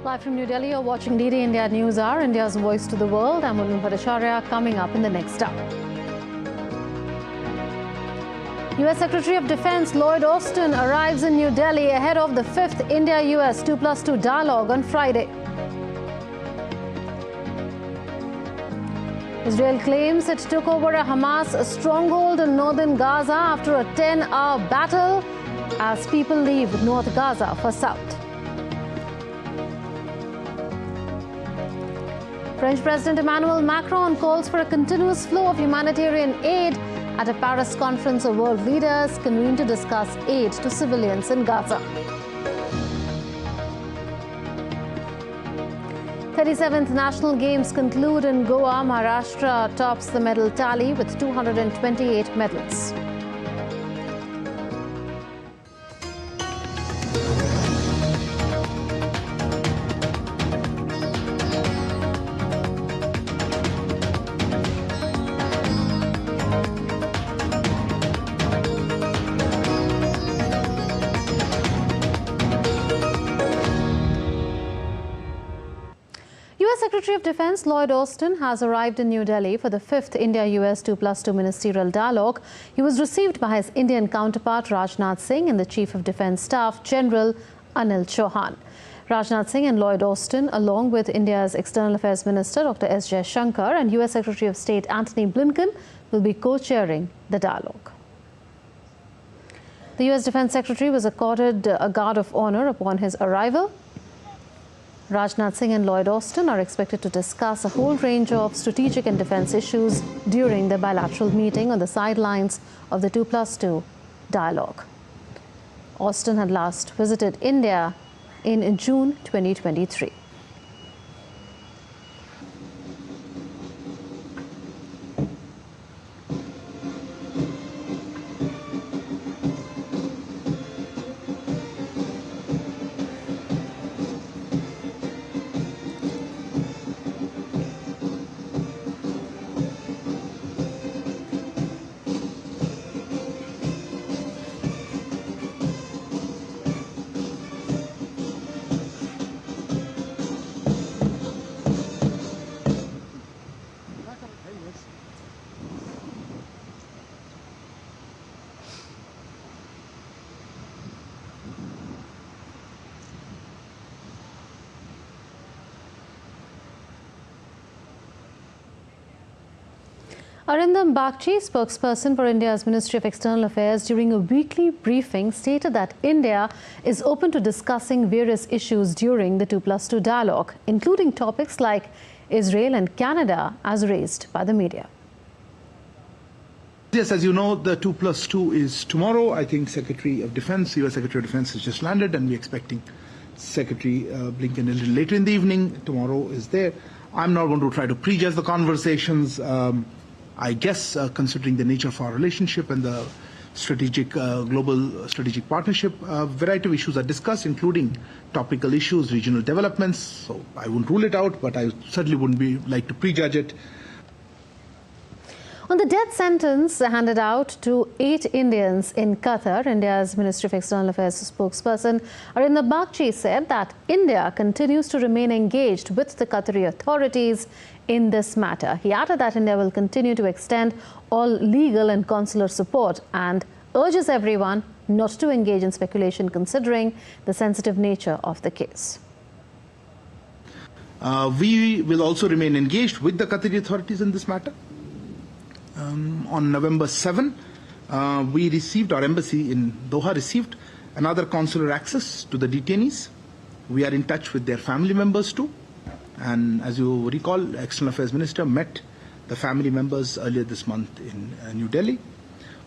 Live from New Delhi, you're watching DD India News Hour, India's voice to the world. I'm Prasar coming up in the next hour. US Secretary of Defence Lloyd Austin arrives in New Delhi ahead of the 5th India-US 2+2 dialogue on Friday. Israel claims it took over a Hamas stronghold in northern Gaza after a 10-hour battle as people leave North Gaza for South. French President Emmanuel Macron calls for a continuous flow of humanitarian aid at a Paris conference of world leaders convened to discuss aid to civilians in Gaza. 37th National Games conclude in Goa. Maharashtra tops the medal tally with 228 medals. Secretary of Defence Lloyd Austin has arrived in New Delhi for the 5th India-US 2+2 Ministerial Dialogue. He was received by his Indian counterpart Rajnath Singh and the Chief of Defence Staff General Anil Chauhan. Rajnath Singh and Lloyd Austin, along with India's External Affairs Minister Dr. S. Jaishankar and US Secretary of State Antony Blinken, will be co-chairing the dialogue. The US Defence Secretary was accorded a guard of honour upon his arrival. Rajnath Singh and Lloyd Austin are expected to discuss a whole range of strategic and defence issues during the bilateral meeting on the sidelines of the 2+2 dialogue. Austin had last visited India in June 2023. Arindam Bagchi, spokesperson for India's Ministry of External Affairs, during a weekly briefing stated that India is open to discussing various issues during the 2+2 dialogue, including topics like Israel and Canada as raised by the media. Yes, as you know, the 2+2 is tomorrow. I think Secretary of Defense, US Secretary of Defense has just landed and we're expecting Secretary Blinken a little later in the evening. Tomorrow is there. I'm not going to try to prejudge the conversations. I guess, considering the nature of our relationship and the strategic, global strategic partnership, a variety of issues are discussed, including topical issues, regional developments. So I wouldn't rule it out, but I certainly wouldn't like to prejudge it. On the death sentence handed out to 8 Indians in Qatar, India's Ministry of External Affairs spokesperson Arindam Bagchi said that India continues to remain engaged with the Qatari authorities in this matter. He added that India will continue to extend all legal and consular support and urges everyone not to engage in speculation considering the sensitive nature of the case. We will also remain engaged with the Qatari authorities in this matter. On November 7, we received, our embassy in Doha received another consular access to the detainees. We are in touch with their family members too. And as you recall, External Affairs Minister met the family members earlier this month in New Delhi.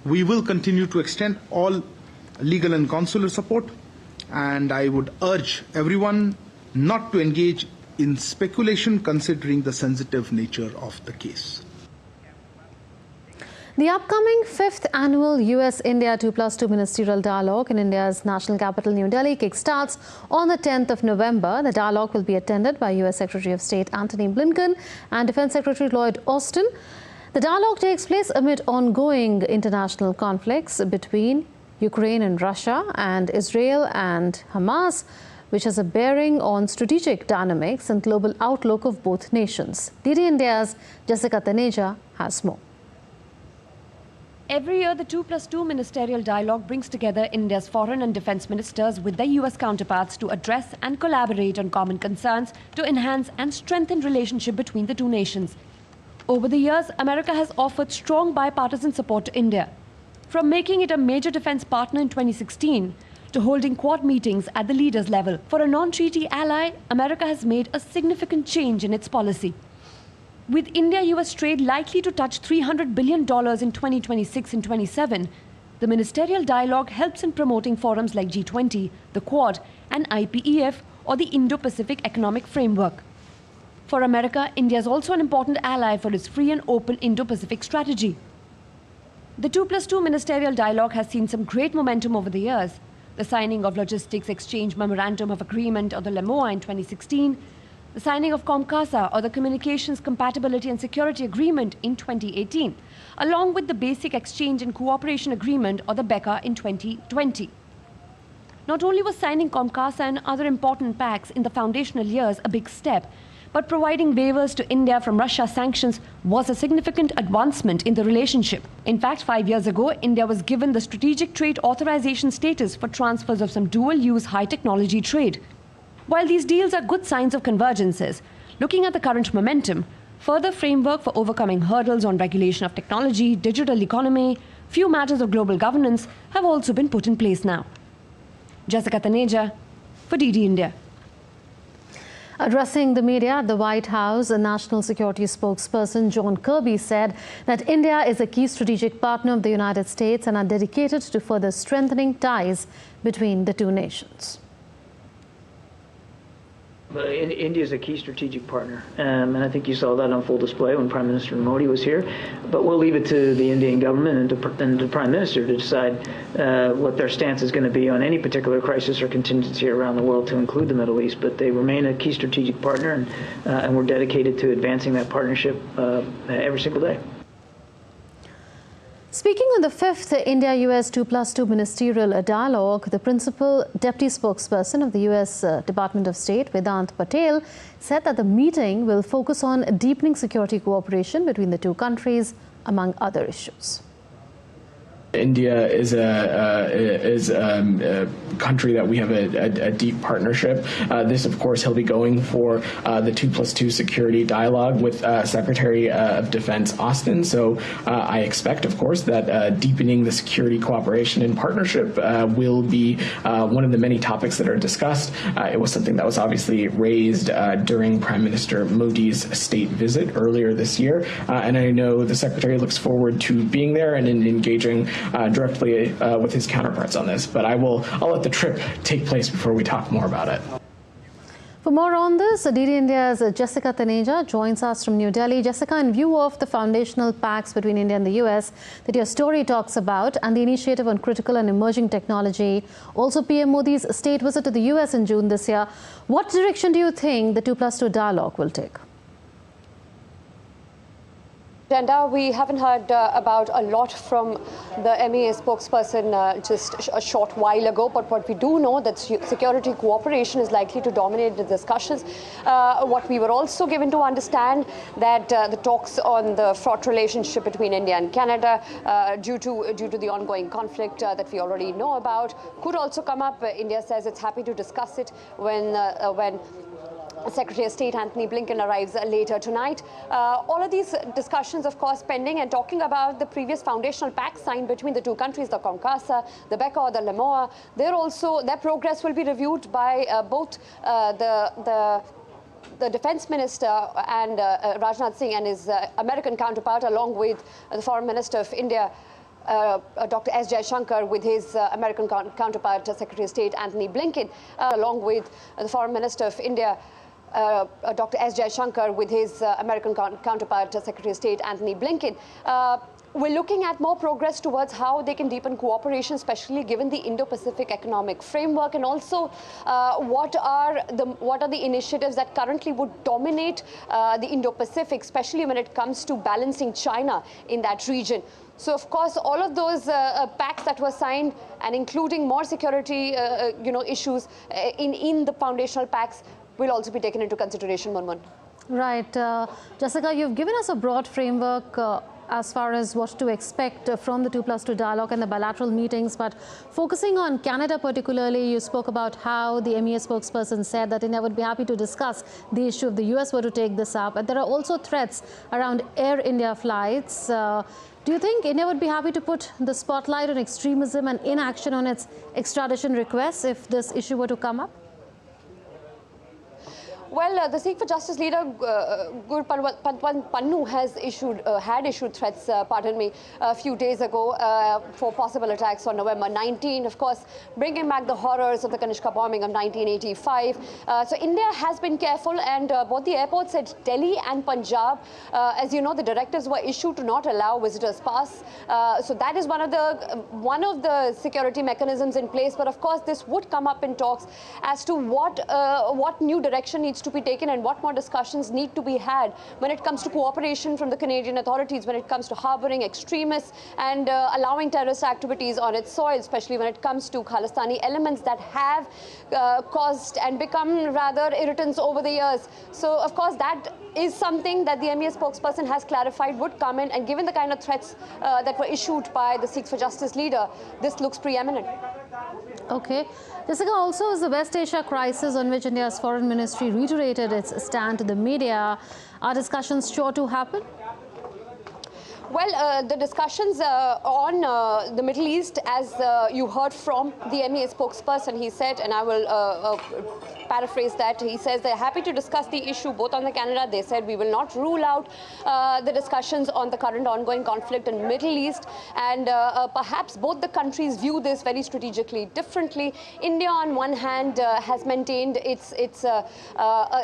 We will continue to extend all legal and consular support. And I would urge everyone not to engage in speculation considering the sensitive nature of the case. The upcoming 5th annual US-India 2+2 Ministerial Dialogue in India's national capital, New Delhi, kickstarts on the 10th of November. The dialogue will be attended by US Secretary of State Antony Blinken and Defence Secretary Lloyd Austin. The dialogue takes place amid ongoing international conflicts between Ukraine and Russia and Israel and Hamas, which has a bearing on strategic dynamics and global outlook of both nations. DD India's Jessica Taneja has more. Every year, the 2+2 Ministerial Dialogue brings together India's foreign and defence ministers with their US counterparts to address and collaborate on common concerns to enhance and strengthen relationship between the two nations. Over the years, America has offered strong bipartisan support to India, from making it a major defence partner in 2016 to holding Quad meetings at the leaders' level. For a non-treaty ally, America has made a significant change in its policy. With India-US trade likely to touch $300 billion in 2026 and 27, the ministerial dialogue helps in promoting forums like G20, the Quad, and IPEF, or the Indo-Pacific Economic Framework. For America, India is also an important ally for its free and open Indo-Pacific strategy. The 2+2 Ministerial Dialogue has seen some great momentum over the years. The signing of Logistics Exchange Memorandum of Agreement, or the LEMOA, in 2016, the signing of COMCASA, or the Communications Compatibility and Security Agreement, in 2018, along with the Basic Exchange and Cooperation Agreement, or the BECA, in 2020. Not only was signing COMCASA and other important pacts in the foundational years a big step, but providing waivers to India from Russia sanctions was a significant advancement in the relationship. In fact, 5 years ago, India was given the Strategic Trade Authorization status for transfers of some dual-use high-technology trade. While these deals are good signs of convergences, looking at the current momentum, further framework for overcoming hurdles on regulation of technology, digital economy, few matters of global governance have also been put in place now. Jessica Taneja for DD India. Addressing the media at the White House, a national security spokesperson, John Kirby, said that India is a key strategic partner of the United States and are dedicated to further strengthening ties between the two nations. India is a key strategic partner, and I think you saw that on full display when Prime Minister Modi was here. But we'll leave it to the Indian government and the Prime Minister to decide what their stance is going to be on any particular crisis or contingency around the world, to include the Middle East. But they remain a key strategic partner, and we're dedicated to advancing that partnership every single day. Speaking on the 5th India-US 2+2 Ministerial Dialogue, the principal deputy spokesperson of the US Department of State, Vedant Patel, said that the meeting will focus on deepening security cooperation between the two countries, among other issues. India is a country that we have a deep partnership. This, of course, he'll be going for the 2+2 security dialogue with Secretary of Defense Austin. So I expect, of course, that deepening the security cooperation and partnership will be one of the many topics that are discussed. It was something that was obviously raised during Prime Minister Modi's state visit earlier this year. And I know the Secretary looks forward to being there and in engaging directly with his counterparts on this, but I'll let the trip take place before we talk more about it. For more on this, DD India's Jessica Taneja joins us from New Delhi. Jessica, in view of the foundational pacts between India and the US that your story talks about, and the initiative on critical and emerging technology, also PM Modi's state visit to the US in June this year, what direction do you think the 2+2 dialogue will take? We haven't heard about a lot from the MEA spokesperson just a short while ago, but what we do know that security cooperation is likely to dominate the discussions. What we were also given to understand that the talks on the fraught relationship between India and Canada due to the ongoing conflict that we already know about could also come up. India says it's happy to discuss it when Secretary of State Antony Blinken arrives later tonight. All of these discussions, of course, pending and talking about the previous foundational pact signed between the two countries, the COMCASA, the BECA, or the LEMOA. Their progress will be reviewed by both the Defense Minister and Rajnath Singh and his American counterpart, along with the Foreign Minister of India, Dr. S. Jaishankar, with his American counterpart, Secretary of State Antony Blinken, along with the Foreign Minister of India, Dr. S. Jaishankar, with his American counterpart, Secretary of State Antony Blinken. we're looking at more progress towards how they can deepen cooperation, especially given the Indo-Pacific economic framework, and also what are the initiatives that currently would dominate the Indo-Pacific, especially when it comes to balancing China in that region. So, of course, all of those pacts that were signed, and including more security, issues in the foundational pacts, will also be taken into consideration, Munmun. Right. Jessica, you've given us a broad framework as far as what to expect from the 2+2 dialogue and the bilateral meetings. But focusing on Canada particularly, you spoke about how the MEA spokesperson said that India would be happy to discuss the issue if the US were to take this up. And there are also threats around Air India flights. Do you think India would be happy to put the spotlight on extremism and inaction on its extradition requests if this issue were to come up? Well, the Sikh for Justice leader, Gur Pannu, has had issued threats, a few days ago for possible attacks on November 19. Of course, bringing back the horrors of the Kanishka bombing of 1985. So India has been careful, and both the airports at Delhi and Punjab, as you know, the directives were issued to not allow visitors pass. So that is one of the security mechanisms in place. But of course, this would come up in talks as to what new direction needs to be taken and what more discussions need to be had when it comes to cooperation from the Canadian authorities, when it comes to harboring extremists and allowing terrorist activities on its soil, especially when it comes to Khalistani elements that have caused and become rather irritants over the years. So, of course, that is something that the MEA spokesperson has clarified would come in, and given the kind of threats that were issued by the Sikhs for Justice leader, this looks preeminent. Okay. Jessica, also is the West Asia crisis on which India's foreign ministry reiterated its stand to the media. Are discussions sure to happen? Well, the discussions on the Middle East, as you heard from the MEA spokesperson, he said, and I will paraphrase that, he says they're happy to discuss the issue both on the Canada. They said we will not rule out the discussions on the current ongoing conflict in the Middle East, and perhaps both the countries view this very strategically differently. India, on one hand, has maintained its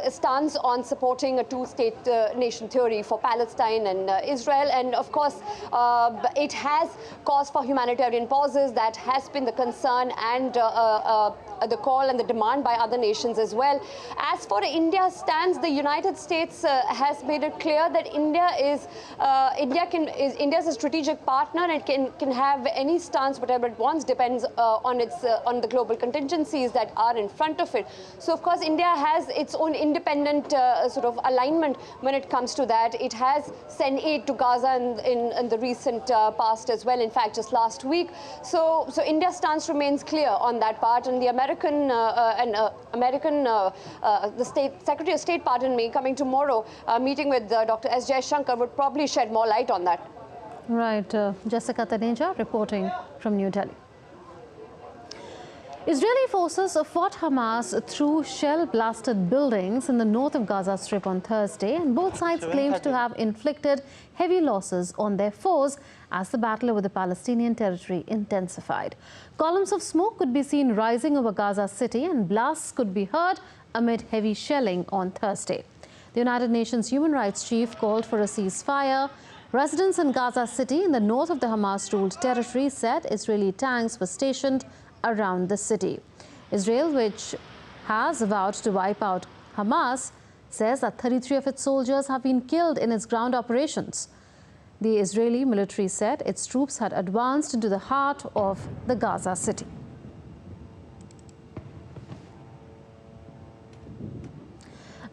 stance on supporting a two-state nation theory for Palestine and Israel, and of course, it has cause for humanitarian pauses. That has been the concern and the call and the demand by other nations as well. As for India's stance, the United States has made it clear that India is a strategic partner and can have any stance, whatever it wants, depends on the global contingencies that are in front of it. So, of course, India has its own independent sort of alignment when it comes to that. It has sent aid to Gaza in the recent past as well, in fact, just last week. So India's stance remains clear on that part, and the the Secretary of State, coming tomorrow, meeting with Dr. S. Jaishankar, would probably shed more light on that. Right. Jessica Taneja reporting from New Delhi. Israeli forces fought Hamas through shell-blasted buildings in the north of Gaza Strip on Thursday, and both sides claimed to have inflicted heavy losses on their foes as the battle over the Palestinian territory intensified. Columns of smoke could be seen rising over Gaza City, and blasts could be heard amid heavy shelling on Thursday. The United Nations Human Rights Chief called for a ceasefire. Residents in Gaza City, in the north of the Hamas-ruled territory, said Israeli tanks were stationed around the city. Israel, which has vowed to wipe out Hamas, says that 33 of its soldiers have been killed in its ground operations. The Israeli military said its troops had advanced into the heart of the Gaza City.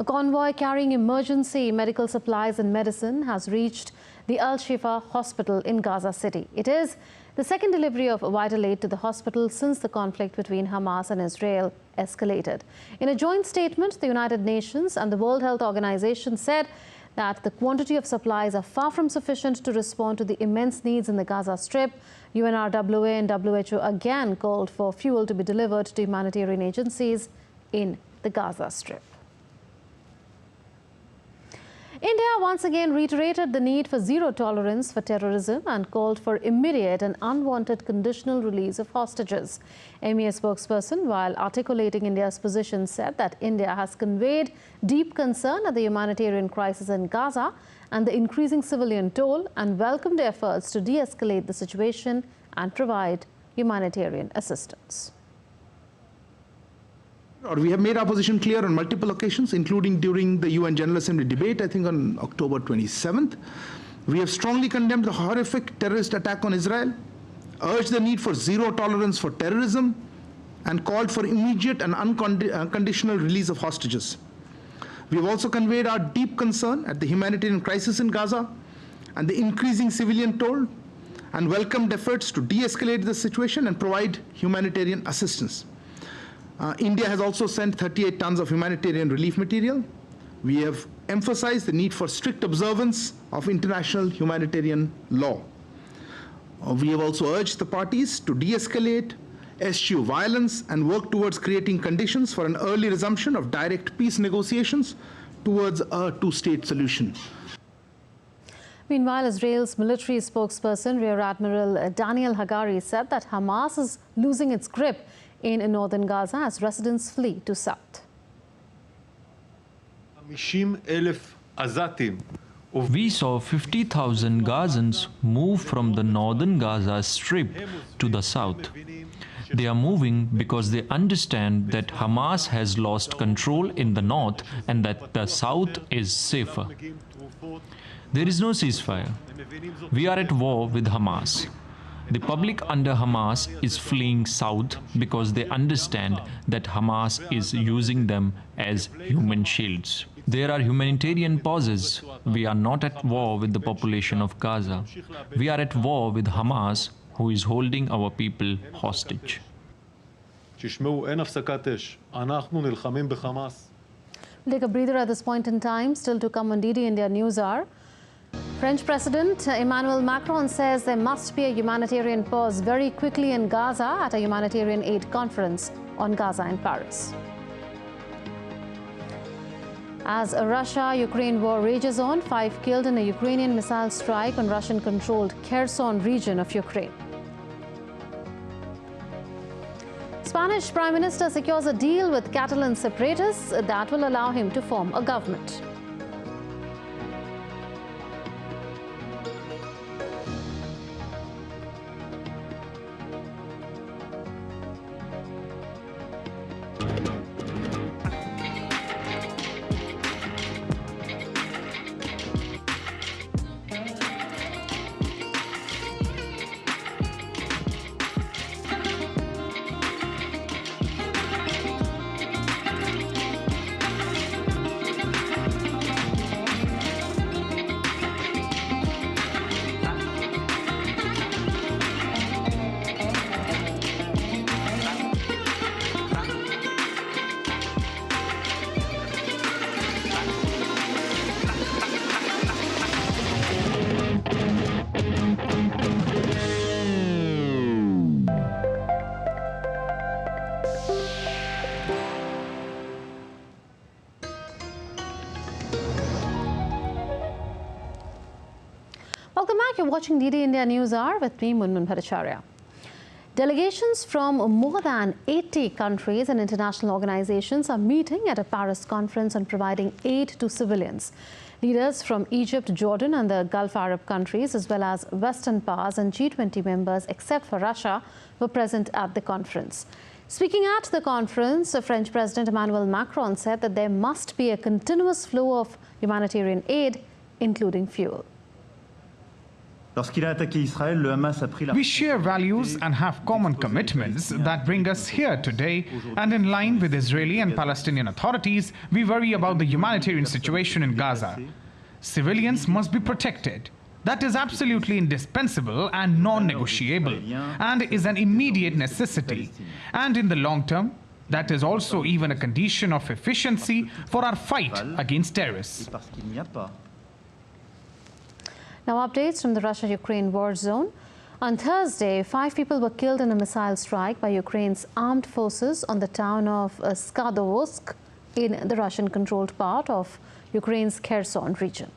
A convoy carrying emergency medical supplies and medicine has reached the Al-Shifa hospital in Gaza City. It is the second delivery of vital aid to the hospital since the conflict between Hamas and Israel escalated. In a joint statement, the United Nations and the World Health Organization said that the quantity of supplies are far from sufficient to respond to the immense needs in the Gaza Strip. UNRWA and WHO again called for fuel to be delivered to humanitarian agencies in the Gaza Strip. India once again reiterated the need for zero tolerance for terrorism and called for immediate and unwanted conditional release of hostages. MEA spokesperson, while articulating India's position, said that India has conveyed deep concern at the humanitarian crisis in Gaza and the increasing civilian toll, and welcomed efforts to de-escalate the situation and provide humanitarian assistance. We have made our position clear on multiple occasions, including during the UN General Assembly debate, I think on October 27th. We have strongly condemned the horrific terrorist attack on Israel, urged the need for zero tolerance for terrorism, and called for immediate and unconditional release of hostages. We have also conveyed our deep concern at the humanitarian crisis in Gaza and the increasing civilian toll, and welcomed efforts to de-escalate the situation and provide humanitarian assistance. India has also sent 38 tons of humanitarian relief material. We have emphasized the need for strict observance of international humanitarian law. We have also urged the parties to de-escalate, eschew violence, and work towards creating conditions for an early resumption of direct peace negotiations towards a two-state solution. Meanwhile, Israel's military spokesperson, Rear Admiral Daniel Hagari, said that Hamas is losing its grip in northern Gaza as residents flee to south. We saw 50,000 Gazans move from the northern Gaza Strip to the south. They are moving because they understand that Hamas has lost control in the north and that the south is safer. There is no ceasefire. We are at war with Hamas. The public under Hamas is fleeing south because they understand that Hamas is using them as human shields. There are humanitarian pauses. We are not at war with the population of Gaza. We are at war with Hamas, who is holding our people hostage. Take a breather at this point in time. Still to come on DD India News Hour. French President Emmanuel Macron says there must be a humanitarian pause very quickly in Gaza at a humanitarian aid conference on Gaza in Paris. As a Russia-Ukraine war rages on, 5 killed in a Ukrainian missile strike on Russian-controlled Kherson region of Ukraine. Spanish Prime Minister secures a deal with Catalan separatists that will allow him to form a government. Welcome back. You're watching DD India News Hour with me, Munmun Bhattacharya. Delegations from more than 80 countries and international organizations are meeting at a Paris conference on providing aid to civilians. Leaders from Egypt, Jordan and the Gulf Arab countries, as well as Western powers and G20 members, except for Russia, were present at the conference. Speaking at the conference, French President Emmanuel Macron said that there must be a continuous flow of humanitarian aid, including fuel. We share values and have common commitments that bring us here today, and in line with Israeli and Palestinian authorities, we worry about the humanitarian situation in Gaza. Civilians must be protected. That is absolutely indispensable and non-negotiable, and is an immediate necessity. And in the long term, that is also even a condition of efficiency for our fight against terrorists. Now, updates from the Russia-Ukraine war zone. On Thursday, 5 people were killed in a missile strike by Ukraine's armed forces on the town of Skadovsk in the Russian-controlled part of Ukraine's Kherson region.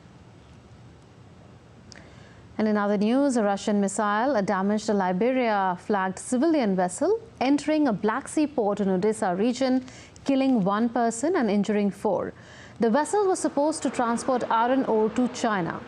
And in other news, a Russian missile damaged a Liberia-flagged civilian vessel entering a Black Sea port in Odessa region, killing 1 person and injuring 4. The vessel was supposed to transport iron ore to China.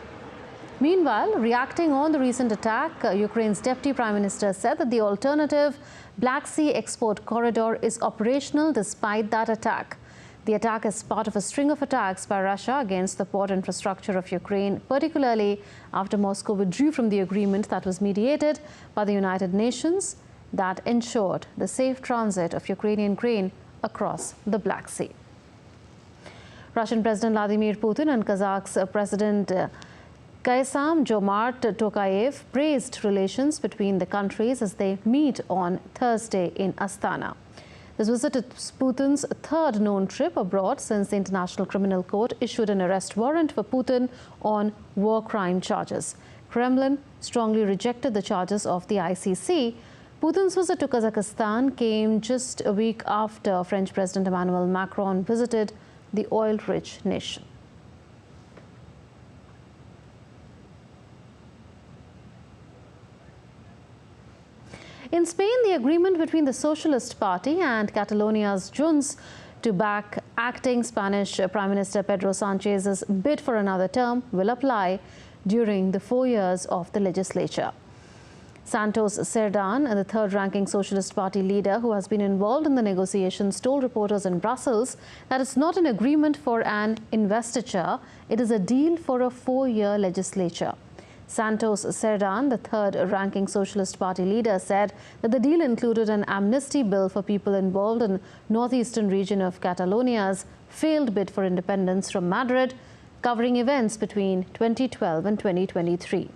Meanwhile, reacting on the recent attack, Ukraine's Deputy Prime Minister said that the alternative Black Sea export corridor is operational despite that attack. The attack is part of a string of attacks by Russia against the port infrastructure of Ukraine, particularly after Moscow withdrew from the agreement that was mediated by the United Nations that ensured the safe transit of Ukrainian grain across the Black Sea. Russian President Vladimir Putin and Kazakh's President Kassym-Jomart Tokayev praised relations between the countries as they meet on Thursday in Astana. This visit is Putin's 3rd known trip abroad since the International Criminal Court issued an arrest warrant for Putin on war crime charges. Kremlin strongly rejected the charges of the ICC. Putin's visit to Kazakhstan came just a week after French President Emmanuel Macron visited the oil-rich nation. In Spain, the agreement between the Socialist Party and Catalonia's Junts to back acting Spanish Prime Minister Pedro Sanchez's bid for another term will apply during the 4 years of the legislature. Santos Cerdán, the 3rd-ranking Socialist Party leader who has been involved in the negotiations, told reporters in Brussels that it's not an agreement for an investiture, it is a deal for a 4-year legislature. Santos Cerdán, the 3rd-ranking Socialist Party leader, said that the deal included an amnesty bill for people involved in northeastern region of Catalonia's failed bid for independence from Madrid, covering events between 2012 and 2023.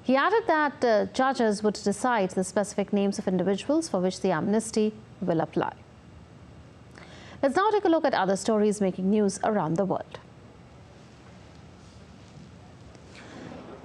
He added that judges would decide the specific names of individuals for which the amnesty will apply. Let's now take a look at other stories making news around the world.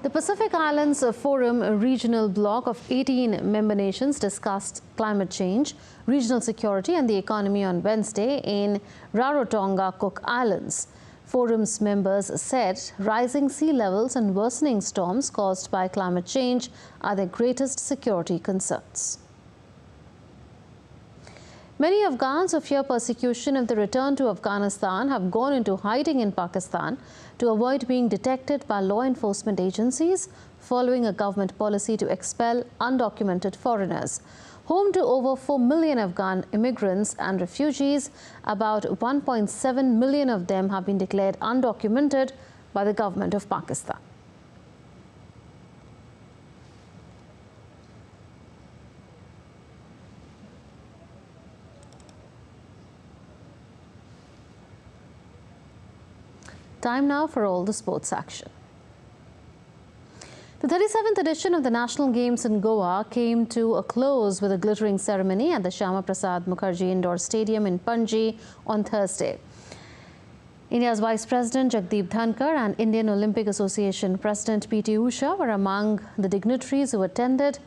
The Pacific Islands Forum, a regional bloc of 18 member nations, discussed climate change, regional security and the economy on Wednesday in Rarotonga, Cook Islands. Forum's members said rising sea levels and worsening storms caused by climate change are their greatest security concerns. Many Afghans who fear persecution if they return to Afghanistan have gone into hiding in Pakistan to avoid being detected by law enforcement agencies following a government policy to expel undocumented foreigners. Home to over 4 million Afghan immigrants and refugees, about 1.7 million of them have been declared undocumented by the government of Pakistan. Time now for all the sports action. The 37th edition of the National Games in Goa came to a close with a glittering ceremony at the Shyama Prasad Mukherjee Indoor Stadium in Panji on Thursday. India's Vice President Jagdeep Dhankar and Indian Olympic Association President P.T. Usha were among the dignitaries who attended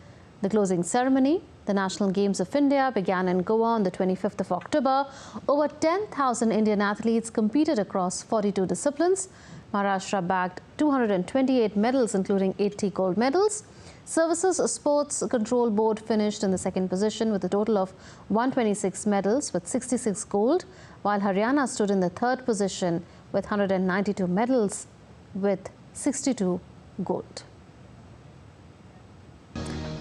the closing ceremony. The National Games of India began in Goa on the 25th of October. Over 10,000 Indian athletes competed across 42 disciplines. Maharashtra bagged 228 medals, including 80 gold medals. Services Sports Control Board finished in the 2nd position with a total of 126 medals with 66 gold, while Haryana stood in the 3rd position with 192 medals with 62 gold.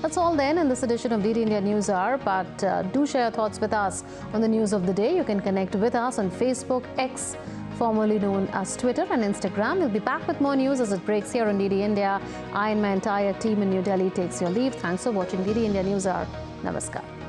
That's all then in this edition of DD India News Hour, but do share your thoughts with us on the news of the day. You can connect with us on Facebook, X, formerly known as Twitter, and Instagram. We'll be back with more news as it breaks here on DD India. I and my entire team in New Delhi takes your leave. Thanks for watching DD India News Hour. Namaskar.